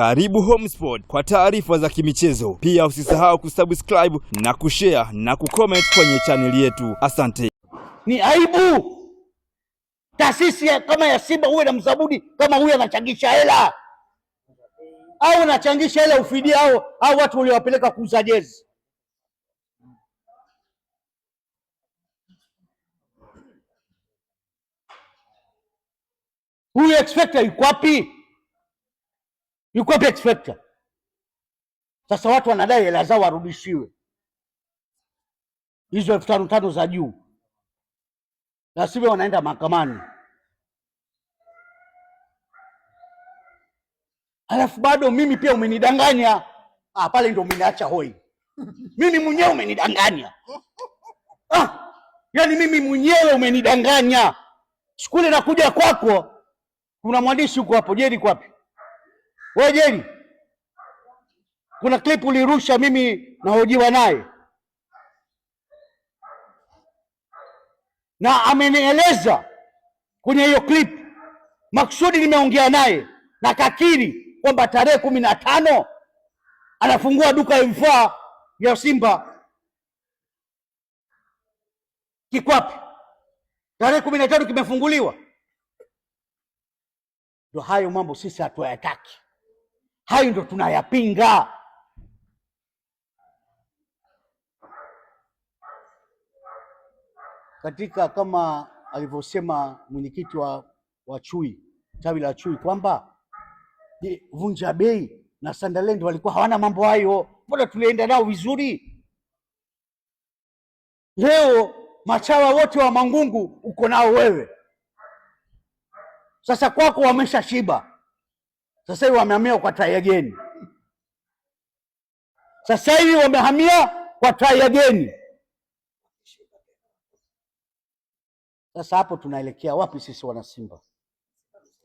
Karibu Homesport kwa taarifa za kimichezo. Pia usisahau kusubscribe na kushare na kucomment kwenye chaneli yetu. Asante. Ni aibu taasisi kama ya Simba uwe na mzabuni kama huyu anachangisha hela, au anachangisha hela ufidia au watu waliowapeleka kuuza jezi. Huyu expector yuko wapi? Yuko wapi expector? Sasa watu wanadai hela zao warudishiwe, hizo 5,500 za juu, na sivyo wanaenda mahakamani. Alafu bado mimi pia umenidanganya. Pale ndio umeniacha hoi. Mimi mwenyewe umenidanganya. Yaani mimi mwenyewe umenidanganya. Siku ile nakuja kwako, kuna mwandishi huko hapo, Jerry kwa wapi? Wewe Jerry, kuna clip ulirusha mimi nahojiwa naye, na amenieleza kwenye hiyo clip maksudi nimeongea naye na kakiri kwamba tarehe 15 anafungua duka ya vifaa vya Simba. Kikwapi? Tarehe 15 kimefunguliwa. Ndio hayo mambo sisi hatuyataki, hayo ndio tunayapinga. Katika kama alivyosema mwenyekiti wa Chui, tawi la Chui, kwamba Vunja Bei na Sunderland walikuwa hawana mambo hayo, mbona tulienda nao vizuri? Leo machawa wote wa Mangungu uko nao wewe. Sasa kwako wamesha shiba, sasa hivi wamehamia kwa try again. Sasa hivi wamehamia kwa try again. Sasa hapo tunaelekea wapi sisi wana Simba?